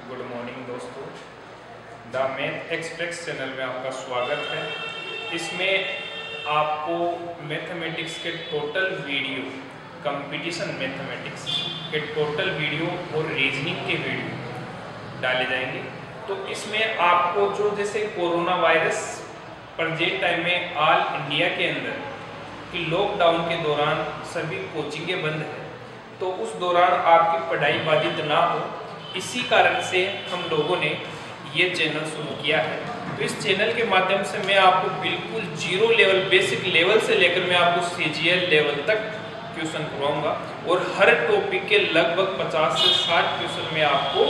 Good morning दोस्तों, the math express channel में आपका स्वागत है। इसमें आपको मैथमेटिक्स के टोटल वीडियो, कंपटीशन मैथमेटिक्स के टोटल वीडियो और रीजनिंग के वीडियो डाले जाएंगे। तो इसमें आपको जो जैसे कोरोना वायरस प्रेजेंट टाइम में ऑल इंडिया के अंदर कि लॉकडाउन के दौरान सभी कोचिंगें बंद है, तो उस दौरान आपकी पढ़ाई बाधित ना हो, इसी कारण से हम लोगों ने ये चैनल शुरू किया है। तो इस चैनल के माध्यम से मैं आपको बिल्कुल जीरो लेवल, बेसिक लेवल से लेकर मैं आपको CGL लेवल तक क्वेश्चन करवाऊंगा और हर टॉपिक के लगभग 50 से 60 क्वेश्चन मैं आपको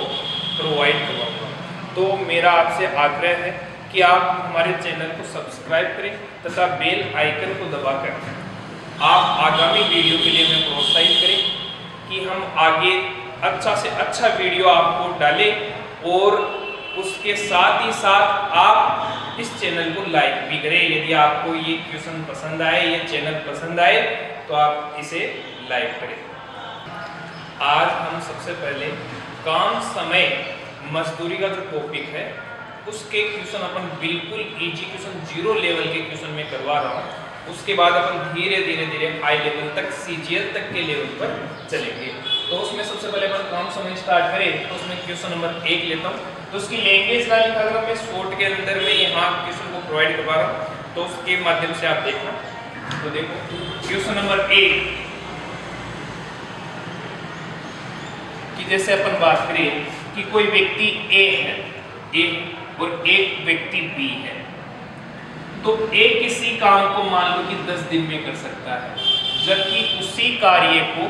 प्रोवाइड करवाऊंगा। तो मेरा आपसे आग्रह है कि आप हमारे चैनल को सब्सक्राइब करें तथा बेल आइकन को दबाकर आप आगामी वीडियो के लिए हमें प्रोत्साहित करें कि हम आगे अच्छा से अच्छा वीडियो आपको डालें और उसके साथ ही साथ आप इस चैनल को लाइक भी करें। यदि आपको ये क्वेश्चन पसंद आए, ये चैनल पसंद आए, तो आप इसे लाइक करें। आज हम सबसे पहले काम, समय, मजदूरी का जो टॉपिक है उसके क्वेश्चन अपन बिल्कुल इजी क्वेश्चन, जीरो लेवल के क्वेश्चन में करवा रहा हूँ। उसके बाद अपन धीरे धीरे हाई लेवल तक, CGL तक के लेवल पर चलेंगे। तो उसमें सबसे पहले अपन काम समय स्टार्ट करें तो उसमें क्वेश्चन नंबर 1 लेता हूँ। तो उसकी लैंग्वेज ना लिखा अगर मैं शॉर्ट के अंदर में यहाँ क्वेश्चन को प्रोवाइड करवा रहा हूँ, तो उसके माध्यम से आप देखना। तो देखो क्वेश्चन नंबर 1 कि जैसे अपन बात करें कि कोई व्यक्ति A है, A और एक व्यक्ति B है, तो A किसी काम को मान लो कि 10 दिन में कर सकता है, जबकि उसी कार्य को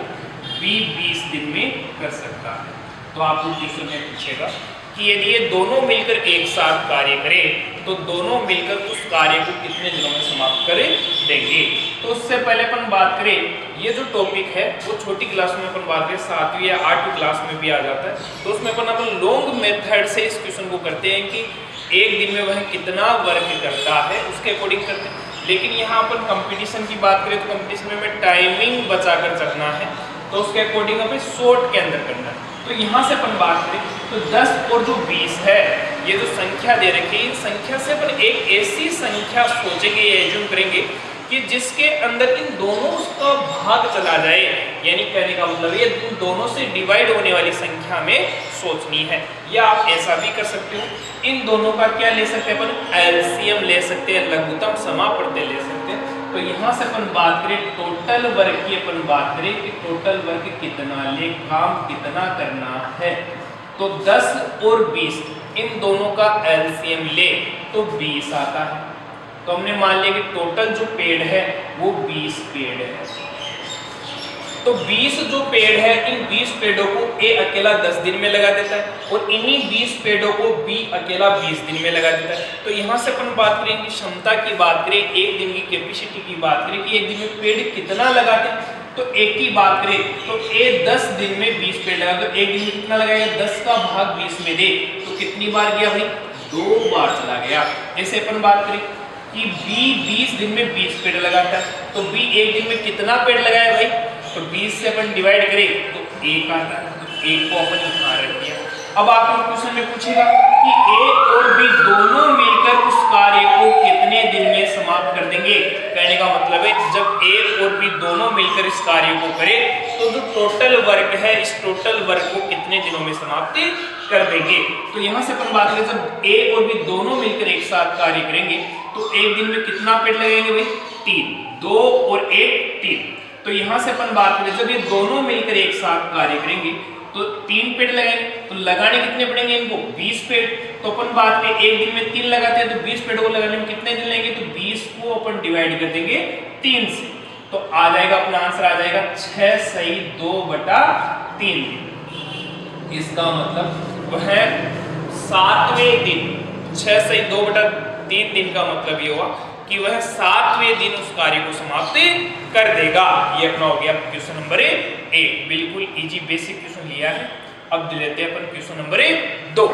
B 20 दिन में कर सकता है। तो आपको क्वेश्चन में पूछेगा कि यदि ये दोनों मिलकर एक साथ कार्य करें तो दोनों मिलकर उस कार्य को कितने दिनों में समाप्त कर देंगे। तो उससे पहले अपन बात करें, ये जो टॉपिक है वो छोटी क्लास में अपन बात करें 7वीं या 8वीं क्लास में भी आ जाता है। तो उसमें अपन लॉन्ग मेथड से इस क्वेश्चन को करते हैं कि एक दिन में वह कितना वर्क करता है उसके अकॉर्डिंग करते हैं। लेकिन यहाँ अपन कंपटीशन की बात करें तो कंपटीशन में हमें टाइमिंग बचा कर चलना है, तो उसके अकॉर्डिंग हमें शॉर्ट के अंदर करना है। तो यहाँ से अपन बात करें तो 10 और जो 20 है, ये जो संख्या दे रखी है, इन संख्या से अपन एक ऐसी संख्या सोचेंगे या एज्यूम करेंगे कि जिसके अंदर इन दोनों का भाग चला जाए, यानी कहने का मतलब ये इन दोनों से डिवाइड होने वाली संख्या में सोचनी है। या आप ऐसा भी कर सकते हो, इन दोनों का क्या ले सकते हैं अपन, LCM ले सकते हैं, लघुत्तम समापवर्ती ले सकते हैं। तो यहाँ से अपन बात करें टोटल वर्क की, अपन बात करें कि टोटल वर्क कितना ले, काम कितना करना है, तो 10 और 20 इन दोनों का LCM ले तो 20 आता है। तो हमने मान लिया कि टोटल जो पेड़ है वो 20 पेड़ है। तो 20 जो पेड़ है, इन 20 पेड़ों को A अकेला 10 दिन में लगा देता है और इन्हीं 20 पेड़ों को B अकेला 20 दिन में लगा देता है। तो यहाँ से अपन बात करें कि क्षमता की बात करें, एक दिन की कैपेसिटी की बात करें कि एक दिन में पेड़ कितना लगाते हैं, तो एक की बात करें तो A 10 दिन में 20 पेड़ लगा, तो एक दिन में कितना लगाएगा, 10 का भाग 20 में दे तो कितनी बार गया भाई, 2 बार चला गया। ऐसे अपन बात करें कि B 20 दिन में 20 पेड़ लगाता है, तो B एक दिन में कितना पेड़ लगाया भाई, तो 20 से अपन डिवाइड करें तो 1 आता है, तो 1 को अपन यहाँ रख दिया। अब आपको क्वेश्चन में पूछेगा कि A और B दोनों मिलकर उस कार्य को कितने दिन में समाप्त कर देंगे। कहने का मतलब है जब A और B दोनों मिलकर इस कार्य को करें तो जो टोटल वर्क है, इस टोटल वर्क को कितने दिनों में समाप्त कर देंगे। तो यहाँ से अपन बात करें जब A और B दोनों मिलकर एक साथ कार्य करेंगे तो एक दिन में कितना पेड़ लगेंगे भाई, 3, 2 और 1 3। तो यहाँ से अपन बात करें जब ये दोनों मिलकर एक साथ कार्य करेंगे तो 3 पेड़ लगाएंगे, तो लगाने कितने पड़ेंगे इनको, 20 पेड़। तो अपन बात करें एक दिन में 3 लगाते हैं तो 20 पेड़ों को लगाने में कितने दिन लेंगे, तो 20 को अपन डिवाइड कर देंगे 3 से, तो आ जाएगा अपना आंसर आ जाएगा 6 सही 2/3 दिन। इसका मतलब वह 7वें दिन, 6 सही 2/3 दिन का मतलब ये हुआ कि वह 7वें दिन उस कार्य को समाप्त कर देगा। ये अपना हो गया क्वेश्चन नंबर 1। बिल्कुल इजी बेसिक क्वेश्चन लिया है। अब लेते हैं अपन क्वेश्चन नंबर 2।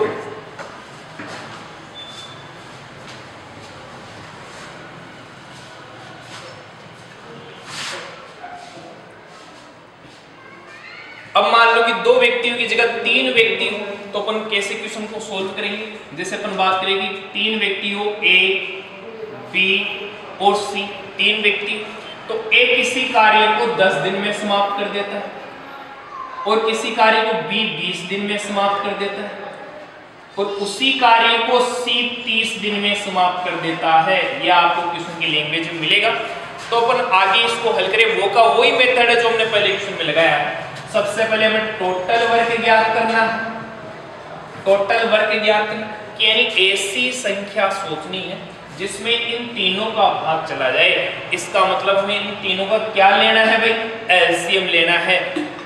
अब मान लो कि 2 व्यक्तियों की जगह 3 व्यक्ति तो अपन कैसे क्वेश्चन को सोल्व करेंगे? जैसे अपन बात करेंगे 3 व्यक्ति हो ए, बी और सी, 3 व्यक्ति, तो ए किसी कार्य को 10 दिन में समाप्त कर देता है और किसी कार्य को बी 20 दिन में समाप्त कर देता है और उसी कार्य को सी 30 दिन में समाप्त कर देता है। यह आपको क्वेश्चन की लैंग्वेज में मिलेगा। तो अपन आगे इसको हल करें, वो का वही मेथड है जो हमने पहले क्वेश्चन में लगाया है। सबसे पहले हमें टोटल वर्क ज्ञात करना है, टोटल वर्क ज्ञात करना कि यानी ऐसी संख्या सोचनी है जिसमें इन तीनों का भाग चला जाए। इसका मतलब हमें इन तीनों का क्या लेना है भाई? एलसीएम लेना है।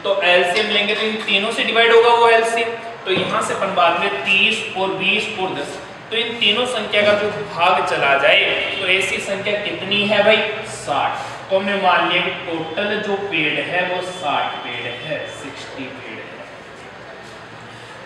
तो एलसीएम लेंगे तो इन तीनों से डिवाइड होगा वो एलसीएम। तो यहां से अपन बात में 30 और 20 और 10, तो इन तीनों संख्या का जो भाग चला जाए तो ऐसी संख्या कितनी है भाई? 60। तो हमने मान लिया कि टोटल जो पेड़ है वो 60 पेड़ है, 60 पेड़ है।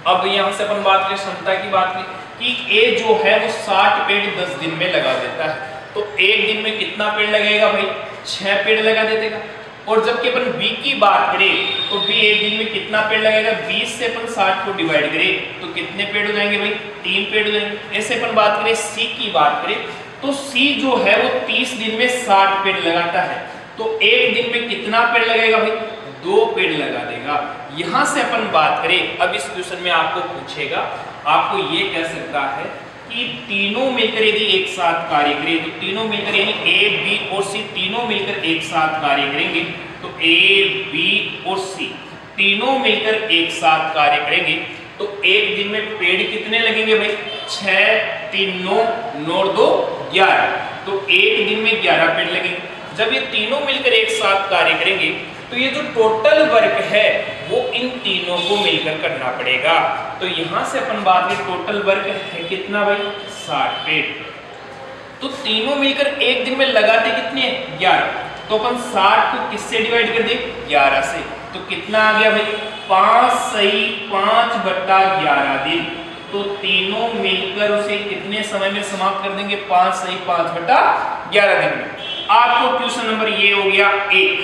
अब यहां से अपन बात करें क्षमता की बात करें कि ए जो है वो 60 पेड़ 10 दिन में लगा देता है। तो एक दिन में कितना पेड़ लगेगा भाई? 6 पेड़ लगा देगा। और जबकि अपन बी की बात करें तो बी एक दिन में कितना पेड़ लगेगा? 20 से अपन 60 को डिवाइड करें तो कितने पेड़ हो जाएंगे भाई? 3 पेड़ हो जाएंगे। ऐसे अपन बात करें सी की बात करें तो सी जो है वो 30 दिन में 60 पेड़ लगाता है। तो एक दिन में कितना पेड़ लगेगा भाई? 2 पेड़ लगा देगा। यहां से अपन बात करें, अब इस क्वेश्चन में आपको पूछेगा, आपको ये कह सकता है कि तीनों मिलकर यदि एक साथ कार्य करें तो तीनों मिलकर यानी ए, बी और सी तीनों मिलकर एक साथ कार्य करेंगे तो ए, बी और सी तीनों मिलकर एक साथ कार्य करेंगे तो एक दिन में पेड़ कितने लगेंगे भाई? 6, 3, 9, 9, 2, 11। तो एक दिन में 11 पेड़ लगेंगे। जब ये तीनों मिलकर एक साथ कार्य करेंगे तो ये जो टोटल वर्क है वो इन तीनों को मिलकर करना पड़ेगा। तो यहां से अपन बात करें टोटल वर्क है कितना भाई? 60 पेड़। तो तीनों मिलकर एक दिन में लगाते कितने? 11। तो अपन 60 को किससे डिवाइड कर दे? 11 से। तो कितना आ गया भाई? 5 सही 5/11 दिन। तो तीनों मिलकर उसे कितने समय में समाप्त कर देंगे? 5 सही 5/11 दिन में। आपको क्वेश्चन नंबर ये हो गया 1,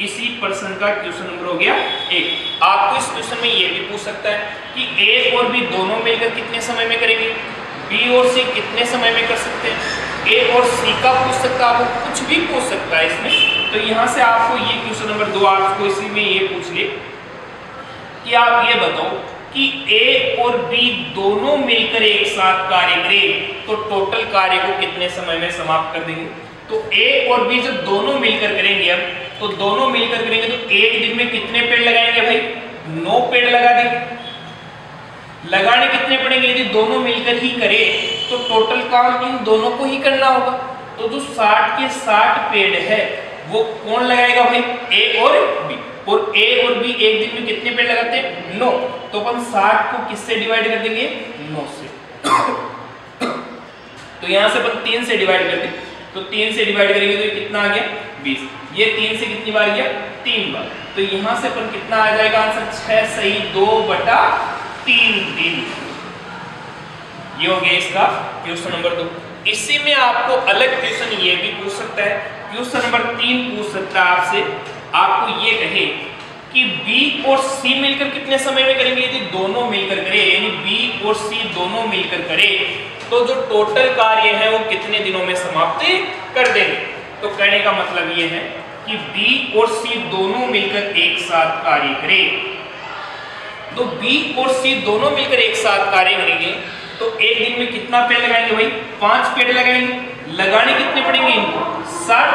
इसी पर्सन का क्वेश्चन नंबर हो गया 1। आपको इस क्वेश्चन में ये भी पूछ सकता है कि ए और बी दोनों मिलकर कितने समय में करेंगे? बी और सी कितने समय में कर सकते हैं? ए और सी का पूछ सकता है, आपको कुछ भी पूछ सकता है इसमें। तो यहां से आपको ये क्वेश्चन नंबर 2 आपको इसी में ये पूछ ले कि आप ये बताओ कि ए और बी दोनों मिलकर एक साथ कार्य करें तो टोटल कार्य को कितने समय में समाप्त कर देंगे? तो ए और बी जब दोनों मिलकर करेंगे, अब तो दोनों मिलकर करेंगे तो एक दिन में कितने पेड़ लगाएंगे भाई? 9 पेड़ लगा देंगे। लगाने कितने पड़ेंगे? यदि दोनों मिलकर ही करे तो टोटल काम इन दोनों को ही करना होगा। तो जो 60 के 60 पेड़ है वो कौन लगाएगा भाई? ए और बी। और ए और बी एक दिन में कितने पेड़ लगाते हैं? 9। तो अपन 60 को किससे डिवाइड कर देंगे? 9 से। तो यहां से अपन 3 से डिवाइड कर देंगे। तो 3 से डिवाइड करेंगे तो ये कितना आ गया? 20। ये 3 से कितनी बार गया? 3 बार। तो यहां से अपन कितना आ जाएगा आंसर? 6 सही 2/3 दिन। ये हो गया इसका क्वेश्चन नंबर 2। इसी में आपको अलग क्वेश्चन ये भी पूछ सकता है। क्वेश्चन नंबर 3 पूछ सकता है आपसे, आपको ये कहे कि बी और सी मिलकर कितने समय में करेंगे? यदि दोनों मिलकर करे यानी बी और सी दोनों मिलकर करे तो जो टोटल कार्य है वो कितने दिनों में समाप्त कर देंगे? तो कहने का मतलब ये है कि बी और सी दोनों मिलकर एक साथ कार्य करें तो बी और सी दोनों मिलकर एक साथ कार्य करेंगे तो एक दिन में कितना पेड़ लगाएंगे भाई? 5 पेड़ लगाएंगे। लगाने कितने पड़ेंगे इनको? 60।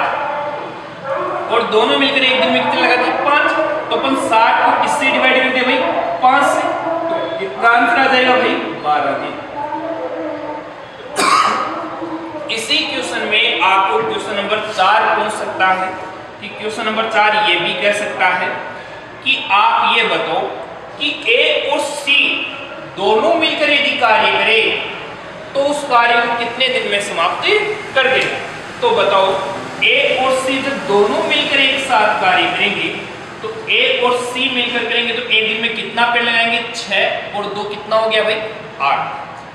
और दोनों मिलकर एक दिन में कितने लगाते हैं? 5। तो अपन 60 को किससे डिवाइड करते हैं भाई? 5 से। तो कितना आंसर आ जाएगा भाई? 12 दिन। इसी क्वेश्चन में आपको क्वेश्चन नंबर 4 पूछ सकता है कि क्वेश्चन नंबर 4 ये भी कह सकता है कि आप ये बताओ कि ए और सी दोनों मिलकर यदि कार्य करें तो उस कार्य को कितने दिन में समाप्त कर देगा? तो बताओ ए और सी जब दोनों मिलकर एक साथ कार्य करेंगे तो ए और सी मिलकर करेंगे तो एक दिन में कितना पेड़ लगाएंगे? 6 और 2 कितना हो गया भाई? 8।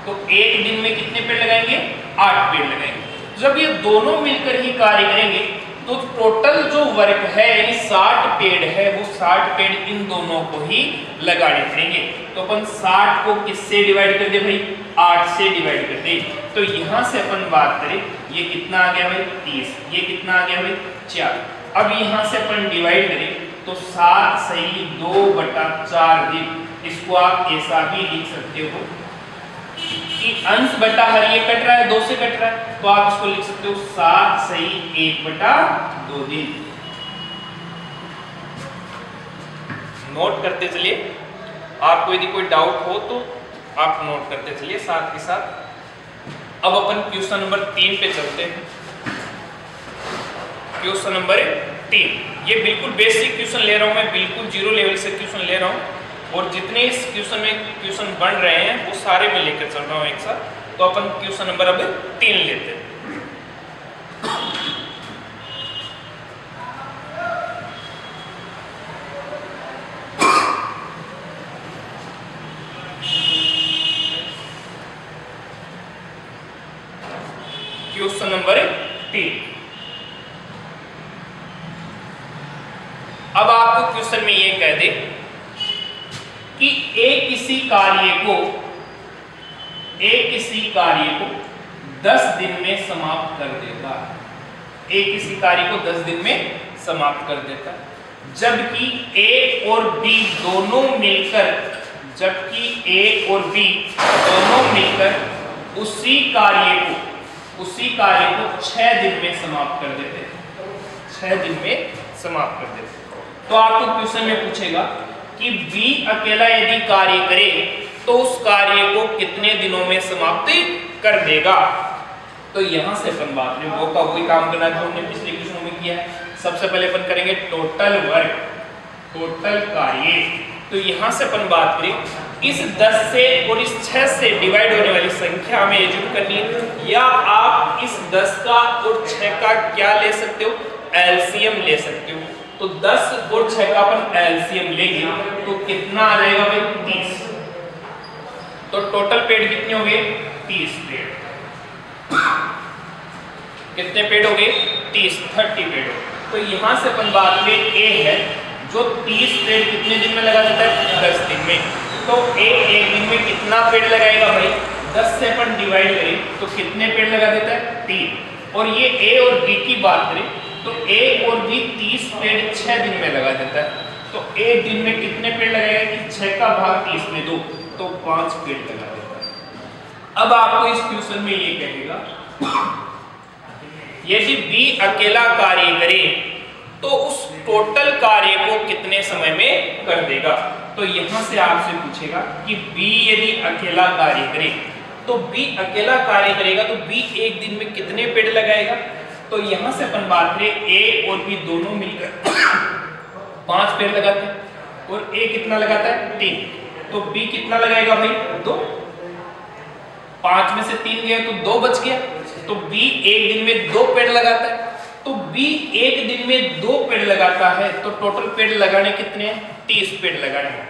तो एक दिन में कितने पेड़ लगाएंगे? 8 पेड़ लगाएंगे। जब ये दोनों मिलकर ही कार्य करेंगे तो टोटल जो वर्क है यानी 60 पेड़ है वो 60 पेड़ इन दोनों को ही लगाने पड़ेंगे। तो अपन 60 को किससे डिवाइड कर दे भाई, 8 से डिवाइड कर दे। तो यहां से अपन बात करें ये कितना आ गया भाई 30, ये कितना आ गया भाई 4। अब यहां से अपन डिवाइड करें तो 7 सही 2/4 दिन। इसको आप ऐसा भी लिख सकते हो कि अंश बटा हर ये कट रहा है 2 से कट रहा है, तो आप इसको लिख सकते हो 7 सही 1/2 दिन। नोट करते चलिए, आपको यदि कोई डाउट हो तो आप नोट करते चलिए साथ के साथ। अब अपन क्वेश्चन नंबर 3 पे चलते हैं। क्वेश्चन नंबर 3, ये बिल्कुल बेसिक क्वेश्चन ले रहा हूं मैं, बिल्कुल जीरो लेवल से क्वेश्चन ले रहा हूं और जितने इस क्वेश्चन में क्वेश्चन बन रहे हैं वो सारे मैं लेकर चल रहा हूं एक साथ। तो अपन क्वेश्चन नंबर अब 3 लेते हैं। क्वेश्चन नंबर 3, अब आपको क्वेश्चन में ये कह दे कि ए किसी कार्य को 10 दिन में समाप्त कर देता। ए किसी कार्य को 10 दिन में समाप्त कर देता, जबकि ए और बी दोनों मिलकर उसी कार्य को 6 दिन में समाप्त कर देते। 6 दिन में समाप्त कर देते। तो आपको क्वेश्चन में पूछेगा कि बी अकेला यदि कार्य करे तो उस कार्य को कितने दिनों में समाप्त कर देगा। तो यहां से अपन बात करें वो का वही काम करना जो हमने पिछले क्वेश्चन में किया है। सबसे पहले अपन करेंगे टोटल वर्क, टोटल कार्य। तो यहां से अपन बात करें इस 10 से और इस 6 से डिवाइड होने वाली संख्या हमें एज्यूम करनी है, या आप इस 10 का और 6 का क्या ले सकते हो, एलसीएम ले सकते हो। तो 10 और 6 का अपन एलसीएम लेंगे तो कितना आ जाएगा भाई 30। तो टोटल पेड़ कितने हो गए 30 पेड़। कितने पेड़ हो गए 30 पेड़। तो यहां से अपन बात करें ए है जो 30 पेड़ कितने दिन में लगा देता है 10 दिन में। तो ए एक दिन में कितना पेड़ लगाएगा भाई, 10 से अपन डिवाइड करें तो कितने पेड़ लगा देता है 3। और ये ए और बी की बात करें तो ए और बी 30 पेड़ 6 दिन में लगा देता है। तो एक दिन में कितने पेड़ लगाएगा कि 6 का भाग 30 में 2, तो 5 पेड़ लगा देता है। अब आपको इस क्वेश्चन में ये कहेगा यदि बी अकेला कार्य करे तो उस टोटल कार्य को कितने समय में कर देगा। तो यहां से आपसे पूछेगा कि बी यदि अकेला कार्य करे तो बी अकेला कार्य करेगा तो बी एक दिन में कितने पेड़ लगाएगा। तो यहां से अपन बात करें ए और बी दोनों मिलकर 5 पेड़ लगाते हैं और ए कितना लगाता है 3। तो बी कितना लगाएगा भाई 2। 5 में से 3 गया तो 2 बच गया। तो बी एक दिन में 2 पेड़ लगाता है। तो बी एक दिन में 2 पेड़ लगाता है तो टोटल पेड़ लगाने कितने हैं 30 पेड़ लगाने हैं।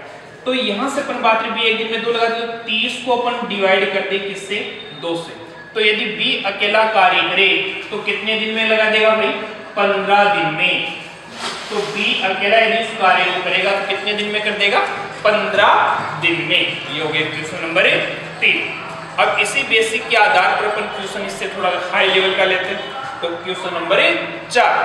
तो यहां से अपन बात करें बी एक दिन में 2 लगाते हैं तो 30 को अपन डिवाइड कर दे किससे 2 से। तो यदि बी अकेला कार्य करे तो कितने दिन में लगा देगा भाई 15 दिन में। तो बी अकेला यदि इस कार्य को करेगा तो कितने दिन में कर देगा 15 दिन में। ये हो गया क्वेश्चन नंबर 3। अब इसी बेसिक के आधार पर अपन क्वेश्चन इससे थोड़ा हाई लेवल का लेते हैं। तो क्वेश्चन नंबर 4,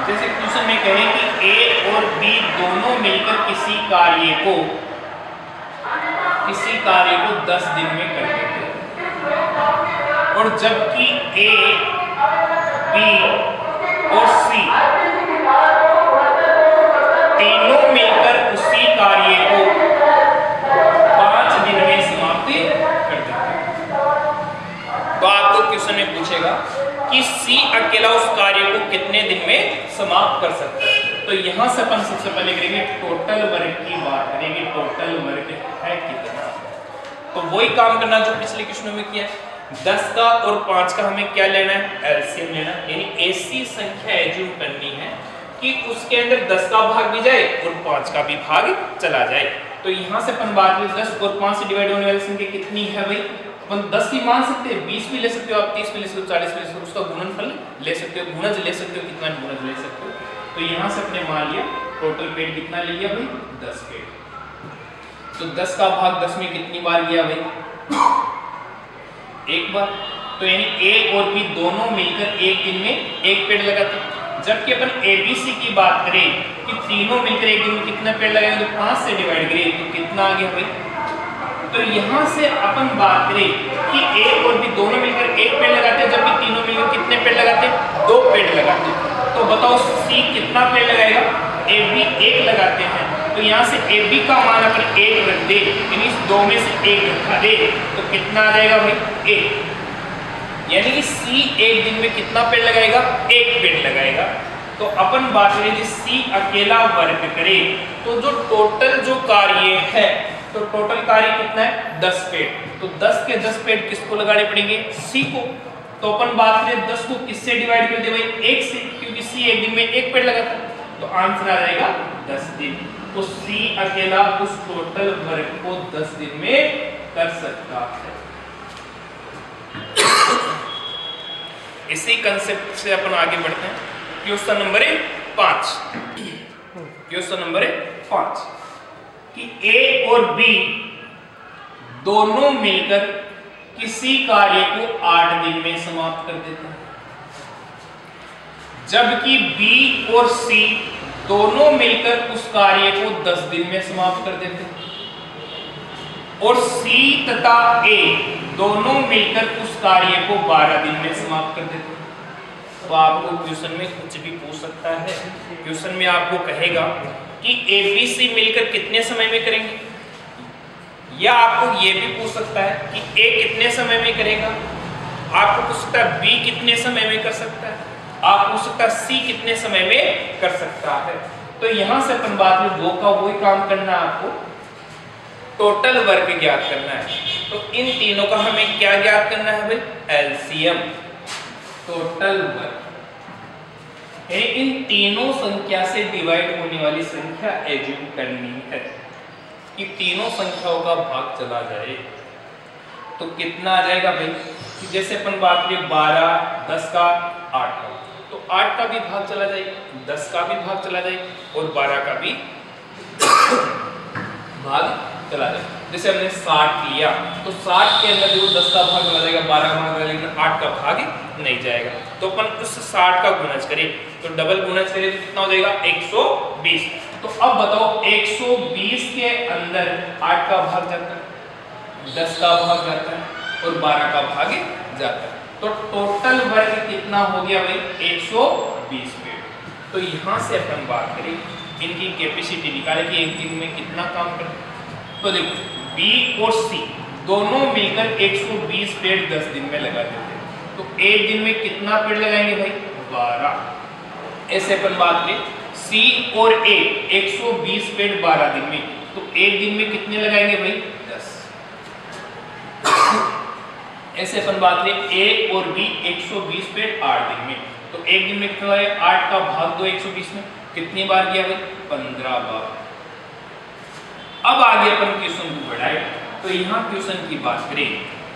जैसे क्वेश्चन में कहे कि ए और बी दोनों मिलकर किसी कार्य को 10 दिन में कर देते हैं और जबकि ए बी और सी तीनों मिलकर उसी कार्य को 5 दिन में समाप्त कर देते हैं। तो आपको क्वेश्चन में पूछेगा कि सी अकेला उस कार्य को कितने दिन में समाप्त कर सकता है। तो यहां से अपन सबसे पहले करेंगे टोटल वर्क की बात करेंगे। टोटल वर्क है कितना। तो वही काम करना जो पिछले क्वेश्चन में किया है 10 का और 5 का हमें क्या लेना है, एलसीएम लेना है। यानी ऐसी संख्या एज्यूम करनी है कि उसके अंदर 10 का भाग भी जाए और 5 का भी भाग चला जाए। तो यहाँ से अपन बात करें 10 और 5 से डिवाइड होने वाली संख्या कितनी है भाई, अपन 10 भी मान सकते हैं, 20 भी ले सकते हो आप, 30 भी ले सकते हो, 40 भी ले सकते हो, उसका गुणनफल ले सकते हो, गुणज ले सकते हो, कितना गुणज ले सकते हो। तो यहाँ से अपने मान लिया टोटल पेड़ कितना ले लिया भाई, 10 पेड़। तो 10 का भाग 10 में कितनी बार गया भाई, एक बार। तो यानी ए और बी दोनों मिलकर एक दिन में एक पेड़ लगाते हैं। जबकि अपन एबीसी की बात करें कि तीनों मिलकर एक दिन में कितना पेड़ लगाएंगे, तो 5 से डिवाइड करें तो कितना आ गया भाई। तो यहाँ से अपन बात करें कि ए और बी दोनों मिलकर एक पेड़ लगाते हैं, जबकि तीनों मिलकर कितने पेड़ लगाते हैं, 2 पेड़ लगाते हैं। तो बताओ सी कितना पेड़ लगाएगा, ए बी 1 लगाते हैं। तो यहाँ से ए बी का मान अपन 1 रख दे, यानी 2 में से 1 घटा दे तो कितना आ जाएगा भाई, 1। यानी कि सी एक दिन में कितना पेड़ लगाएगा, 1 पेड़ लगाएगा। तो अपन बात करें कि सी अकेला वर्क करे तो जो टोटल जो कार्य है, तो टोटल कार्य कितना है, 10 पेड़। तो 10 के 10 पेड़ किसको लगाने पड़ेंगे, सी को। तो अपन बात करें 10 को किससे डिवाइड कर दे भाई, 1 से, क्योंकि सी एक दिन में 1 पेड़ लगाता है। तो आंसर आ जाएगा 10 दिन। तो सी अकेला उस टोटल वर्क को 10 दिन में कर सकता है। इसी कंसेप्ट से अपन आगे बढ़ते हैं। Question number 5। क्वेश्चन नंबर 5 कि ए और बी दोनों मिलकर किसी कार्य को 8 दिन में समाप्त कर देते हैं, जबकि बी और सी दोनों मिलकर उस कार्य को 10 दिन में समाप्त कर देते हैं, और सी तथा ए दोनों मिलकर उस कार्य को 12 दिन में समाप्त कर देते हैं। तो आपको क्वेश्चन में कुछ भी पूछ सकता है। क्वेश्चन में आपको कहेगा कि ए बी सी मिलकर कितने समय में करेंगे, या आपको ये भी पूछ सकता है कि ए कितने समय में करेगा, आपको पूछ सकता है बी कितने समय में कर सकता है, आप पूछ सकता है सी कितने समय में कर सकता है। तो यहां से अपन बात में दो का वही काम करना है, आपको टोटल वर्क ज्ञात करना है। तो इन तीनों का हमें क्या ज्ञात करना है भाई, एलसीएम, टोटल वर्क। इन तीनों संख्या से डिवाइड होने वाली संख्या एज्यूम करनी है कि तीनों संख्याओं का भाग चला जाए तो कितना आ जाएगा भाई। कि जैसे अपन बात करें 12, 10 का, 8 का, तो 8 का भी भाग चला जाए, 10 का भी भाग चला जाए और 12 का भी भाग चला जाए। जैसे हमने 60 लिया तो 60 के अंदर जो 10 का भाग चला जाएगा, 12 का भाग चला जाएगा, 8 का भाग नहीं जाएगा। तो अपन उस 60 का गुणज करें तो डबल गुणज करें तो कितना हो जाएगा, 120। तो अब बताओ 120 के अंदर 8 का भाग जाता है, 10 का भाग जाता है और 12 का भाग जाता है। तो टोटल वर्क कितना हो गया भाई, 120 पेड़। तो यहाँ से अपन बात करें इनकी कैपेसिटी निकाले कि एक दिन में कितना काम करते। तो देखो बी और सी दोनों मिलकर 120 पेड़ 10 दिन में लगा देते हैं। तो एक दिन में कितना पेड़ लगाएंगे भाई, 12। ऐसे अपन बात करें सी और ए 120 पेड़ 12 दिन में, तो एक दिन में कितने लगाएंगे भाई, 10। ऐसे अपन बात करें ए और बी 120 पेड़ 8 दिन में, तो एक दिन में कितना लगेगा, 8 का भाग दो 120 में, कितनी बार गया भाई, 15 बार। अब आगे अपन क्वेश्चन को बढ़ाए तो यहाँ क्वेश्चन की बात करें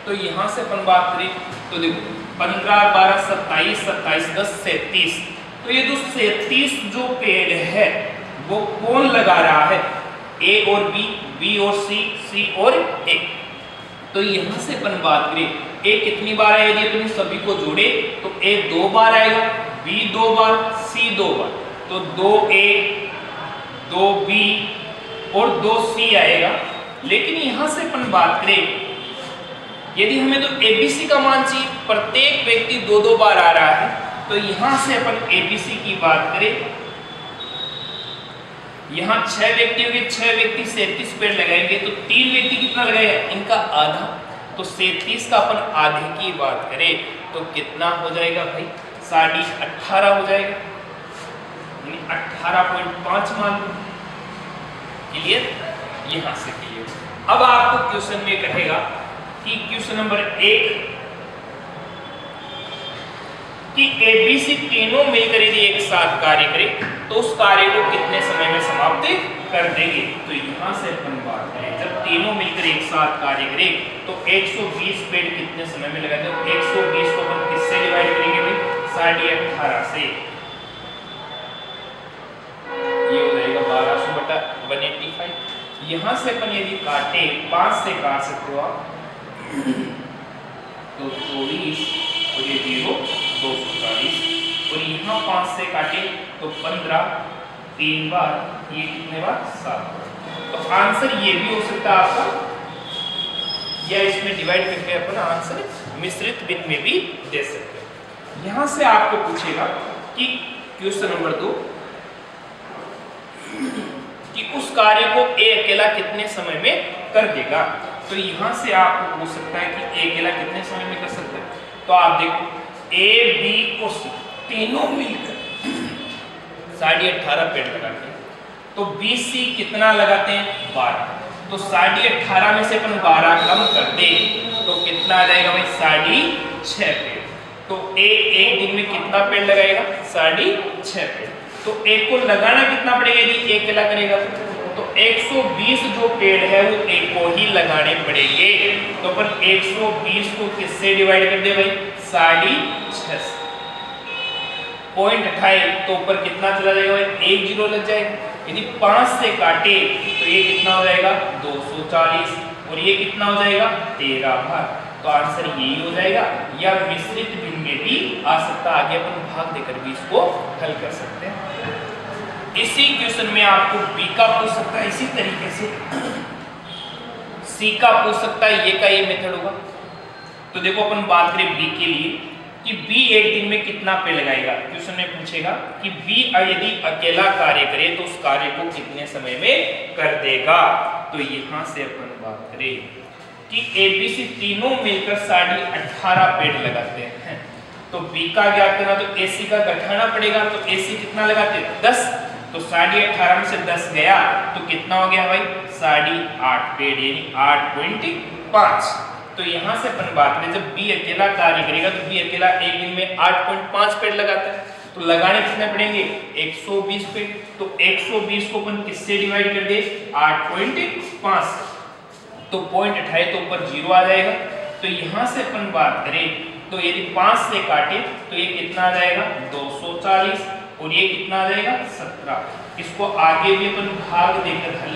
तो यहाँ से अपन बात करें तो देखो 15, 12, 27, 27, 10, 37। तो ये जो 37 जो पेड़ है वो कौन लगा रहा है, ए और बी, बी और सी, सी और ए। तो यहाँ से अपन बात करें ए कितनी बार आएगी, अपने सभी को जोड़े तो ए 2 बार आएगा, बी 2 बार, सी 2 बार, तो 2A 2B और 2C आएगा। लेकिन यहां से अपन बात करें यदि हमें तो ABC का मान चाहिए, प्रत्येक व्यक्ति 2-2 बार आ रहा है, तो यहां से अपन ABC की बात करें, यहां 6 व्यक्ति होंगे, 6 व्यक्ति 37 पेड़ लगाएंगे तो 3 व्यक्ति कितना लगाएगा, इनका आधा। तो 37 का अपन आधे की बात करें तो कितना हो जाएगा भाई, 18.5 हो जाएगा, 18.5 मान लो। क्लियर, यहां से क्लियर। अब आपको क्वेश्चन में कहेगा कि क्वेश्चन नंबर 1 कि ABC तीनों मिलकर यदि एक साथ कार्य करें तो उस कार्य को कितने समय में समाप्त कर देंगे। तो यहाँ से अपन बात करें, जब तीनों मिलकर एक साथ कार्य करें तो 120 पेड़ कितने समय में लगाते हैं। 120 को अपन किससे डिवाइड करेंगे भाई, 18.5 से। ये हो जाएगा 1200/185। यहाँ से अपन यदि काटे, 5 से काट सकते हो आप, तो 24 और ये 0 240, और यहाँ 5 से काटे तो 15, 3 बार, ये कितने बार, 7 बार। तो आंसर ये भी हो सकता है आपका, या इसमें डिवाइड करके अपन आंसर मिश्रित भिन्न में भी दे सकते हैं। यहाँ से आपको पूछेगा कि क्वेश्चन नंबर 2 कि उस कार्य को ए अकेला कितने समय में कर देगा। तो यहाँ से आपको पूछ सकता है कि ए अकेला कितने समय में कर सकता है। तो आप देखो ए बी और सी तीनों मिलकर 18.5 पेड़ लगाते हैं, तो बी सी कितना लगाते हैं, 12। तो 18.5 में से अपन 12 कम कर दे तो कितना आ जाएगा भाई, 6.5 पेड़। तो ए एक दिन में कितना पेड़ लगाएगा, 6.5 पेड़। तो ए को लगाना कितना पड़ेगा यदि ए अकेला करेगा, तो 120 जो पेड़ है वो ए को ही लगाने पड़ेंगे। तो अपन 120 को किससे डिवाइड कर दे भाई, 6.5 से। 0.28 तो ऊपर कितना चला जाएगा भाई, 1 0 लग जाएगा। यदि 5 से काटे तो ये कितना हो जाएगा, 240, और ये कितना हो जाएगा, 13 बार। तो आंसर यही हो जाएगा, या मिश्रित भिन्न में भी आ सकता। आगे अपन भाग देकर भी इसको हल कर सकते हैं। इसी क्वेश्चन में आपको बी का पूछ सकता है, इसी तरीके से सी का पूछ सकता है, ये का ये मेथड होगा। तो देखो अपन बात करें बी के लिए कि बी एक दिन में कितना पेड़ लगाएगा। क्वेश्चन में पूछेगा कि बी यदि अकेला कार्य करे तो उस कार्य को कितने समय में कर देगा। तो यहां से अपन बात करें कि एबीसी तीनों मिलकर 18.5 पेड़ लगाते हैं। तो बी का ज्ञात करना, तो एसी का घटाना पड़ेगा। तो एसी कितना लगाते हैं, 10। तो 18.5 में से 10 गया तो कितना हो गया भाई, 8.5 पेड़, यानी 8.5। तो यहाँ से अपन बात करें, जब बी अकेला कार्य करेगा तो बी अकेला एक दिन में 8.5 पेड़ लगाता है। तो लगाने कितने पड़ेंगे, 120 पेड़। तो 120 को अपन किससे डिवाइड कर दे, 8.5। तो 0.28 तो ऊपर 0 आ जाएगा। तो यहाँ से अपन बात करें तो यदि 5 से काटे तो ये कितना आ जाएगा, 240, और ये कितना आ जाएगा, 17। इसको आगे भी अपन भाग देकर हल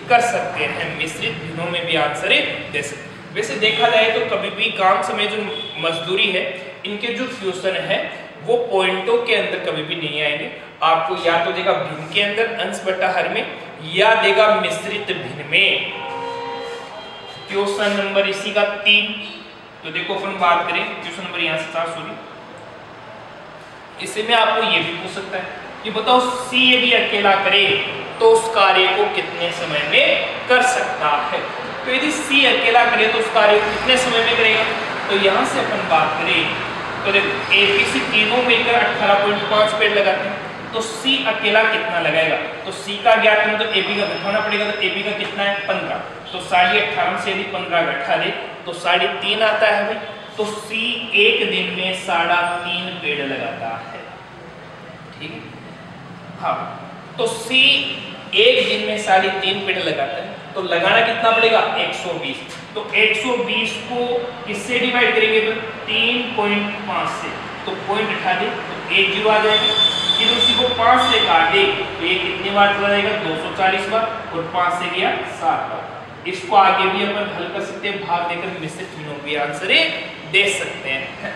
कर सकते हैं, मिश्रित भिन्नों में भी आंसर दे सकते हैं। वैसे देखा जाए तो कभी भी काम समय जो मजदूरी है, इनके जो क्वेश्चन है वो पॉइंटों के अंदर कभी भी नहीं आएंगे। आपको या तो देगा भिन्न के अंदर अंश बटा हर में, या देगा मिश्रित भिन्न में। क्वेश्चन नंबर इसी का 3। तो देखो अपन बात करें क्वेश्चन नंबर यहाँ से 4, सॉरी, इसमें आपको ये भी पूछ सकता है कि बताओ सी यदि अकेला करे तो उस कार्य को कितने समय में कर सकता है। तो यदि सी अकेला करे तो उस कार्य को कितने समय में करेगा। तो यहाँ से अपन बात करें तो देखो एबीसी तीनों मिलकर 18.5 पेड़ लगाते हैं। तो सी अकेला कितना लगाएगा, तो सी का ज्ञात करना, तो एबी का घटाना पड़ेगा। तो एबी का कितना है, 15। तो 18.5 से यदि 15 घटा दे तो 3.5 आता है भाई। तो सी एक दिन में 3.5 पेड़ लगाता है, ठीक है। हाँ, तो सी एक दिन में 3.5 पेड़ लगाता है। तो लगाना कितना पड़ेगा, 120। तो 120 को किससे डिवाइड करेंगे, तो 3.5 से। तो पॉइंट उठा दे तो 1 0 आ जाएगा। फिर उसी को 5 से काटे तो ये कितनी बार चला जाएगा, 240 बार, और 5 से गया 7 बार। इसको आगे भी अपन हल कर सकते हैं, भाग देकर मिश्रित भिन्नों भी आंसर दे सकते हैं।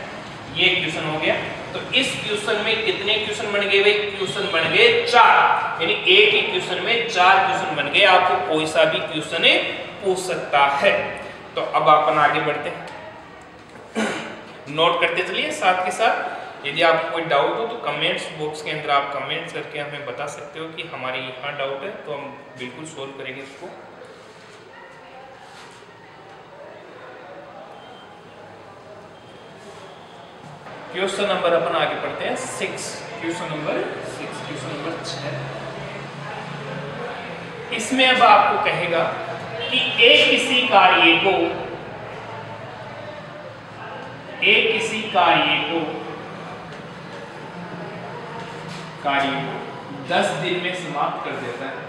ये क्वेश्चन हो गया। तो इस क्वेश्चन में कितने क्वेश्चन बन गए भाई, क्वेश्चन बन गए 4, यानी एक ही क्वेश्चन में 4 क्वेश्चन बन गए। आपको कोई सा भी क्वेश्चन पूछ सकता है। तो अब अपन आगे बढ़ते हैं, नोट करते चलिए साथ के साथ। यदि आपको कोई डाउट हो तो कमेंट्स बॉक्स के अंदर आप कमेंट्स करके हमें बता सकते हो कि हमारे यहाँ डाउट है, तो हम बिल्कुल सोल्व करेंगे इसको। क्वेश्चन नंबर अपन आगे पढ़ते हैं 6। Question number 6, question number 6। इसमें अब आपको कहेगा कि किसी कार्य को कार्य को 10 दिन में समाप्त कर देता है।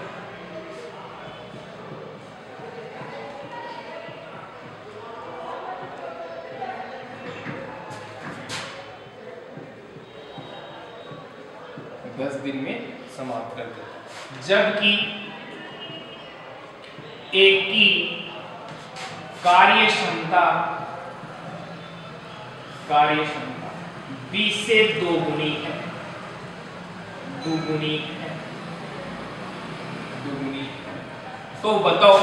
दिन में समाप्त कर देता है। जबकि एक की कार्य क्षमता 20 से 2 गुनी है, 2 गुनी है। तो बताओ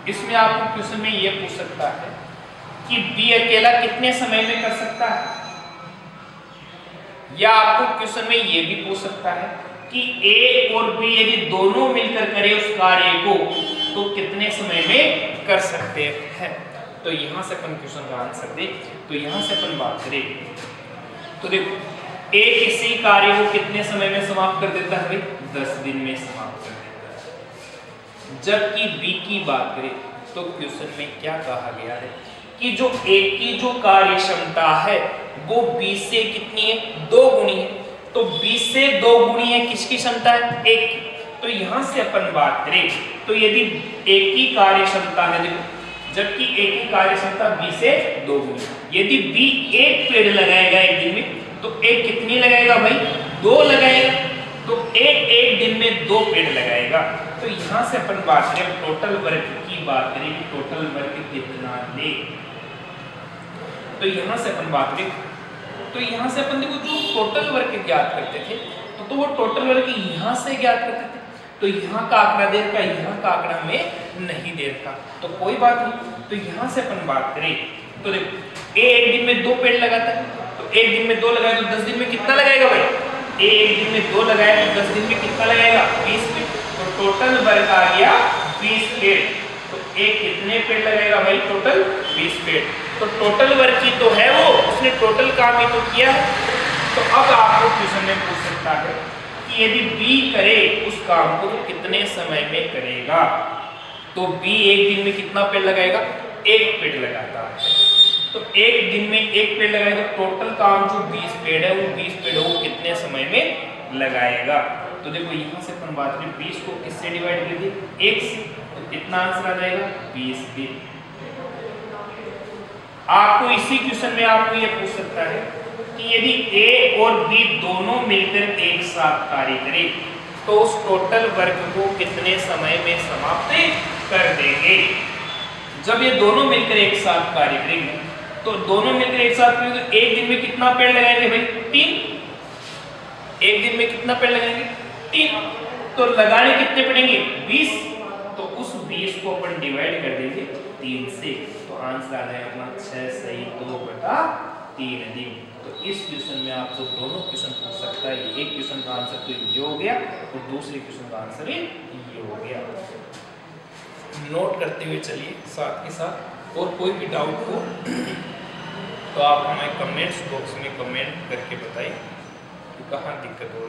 इसमें आपको क्वेश्चन में यह पूछ सकता है कि बी अकेला कितने समय में कर सकता है, या आपको क्वेश्चन में यह भी पूछ सकता है कि ए और बी यदि दोनों मिलकर करें उस कार्य को तो कितने समय में कर सकते हैं। तो यहां से अपन क्वेश्चन का आंसर दे, तो यहां से अपन बात करें तो देखो ए किसी कार्य को कितने समय में समाप्त कर देता है भाई, 10 दिन में समाप्त कर देता है। जबकि बी की बात करें तो क्वेश्चन में क्या कहा गया है कि जो ए की जो कार्य क्षमता है वो 20 से कितनी है, 2 गुनी है। तो 20 से 2 गुनी है किसकी क्षमता है, एक की। तो यहां से अपन बात करें तो यदि एक की कार्य क्षमता है, देखो जबकि एक की कार्य क्षमता 20 से 2 गुनी, यदि बी एक पेड़ लगाएगा एक दिन में तो एक कितनी लगाएगा भाई, 2 लगाएगा। तो एक दिन में 2 पेड़ लगाएगा। तो यहां से अपन बात करें टोटल वर्क की बात करें कि टोटल वर्क कितना ले, तो यहां से अपन बात करें तो यहां से अपन देखो जो टोटल वर्क ज्ञात करते थे तो वो टोटल वर्क यहां से ज्ञात करते थे। तो यहाँ का आंकड़ा दे रखा, यहाँ का आंकड़ा में नहीं दे रखा, तो कोई बात नहीं। तो यहाँ से अपन बात करें तो देखो ए एक दिन में 2 पेड़ लगाता है, तो एक दिन में 2 लगाए तो 10 दिन में कितना लगाएगा भाई, ए एक दिन में 2 लगाए तो 10 दिन में कितना लगाएगा, 20 पेड़। तो टोटल वर्क आ गया 20 पेड़। तो एक कितने पेड़ लगाएगा भाई, टोटल 20 पेड़। तो टोटल वर्क ही तो है वो, उसने टोटल काम ही तो किया है। तो अब आपको क्वेश्चन में पूछ सकता है कि यदि बी करे उस काम को तो कितने समय में करेगा। तो बी एक दिन में कितना पेड़ लगाएगा, 1 पेड़ लगाता है। तो एक दिन में 1 पेड़ लगाएगा, टोटल काम जो 20 पेड़ है वो 20 पेड़ों को कितने समय में लगाएगा। तो देखो यहाँ से अपन बात करें 20 को किससे डिवाइड कर दिए, 1 से, तो कितना आंसर आ जाएगा 20 दिन। आपको इसी क्वेश्चन में आपको यह पूछ सकता है कि यदि ए और बी दोनों मिलकर एक साथ कार्य करें तो उस टोटल वर्क को कितने समय में समाप्त कर देंगे। जब ये दोनों मिलकर एक साथ कार्य करेंगे तो दोनों मिलकर एक साथ करेंगे तो एक दिन में कितना पेड़ लगाएंगे भाई, 3। एक दिन में कितना पेड़ लगाएंगे, 3। तो लगाने कितने पड़ेंगे, 20। तो उस 20 को अपन डिवाइड कर देंगे 3 से, तो आंसर आ जाएगा अपना 6 सही 2/3 दिन। तो इस क्वेश्चन में आपको दोनों क्वेश्चन पूछ सकता है। एक क्वेश्चन का आंसर तो ये हो गया और दूसरे क्वेश्चन का आंसर ये हो गया। नोट करते हुए चलिए साथ के साथ, और कोई भी डाउट हो तो आप हमें कमेंट्स बॉक्स में कमेंट करके बताइए कि कहाँ दिक्कत हो रही है।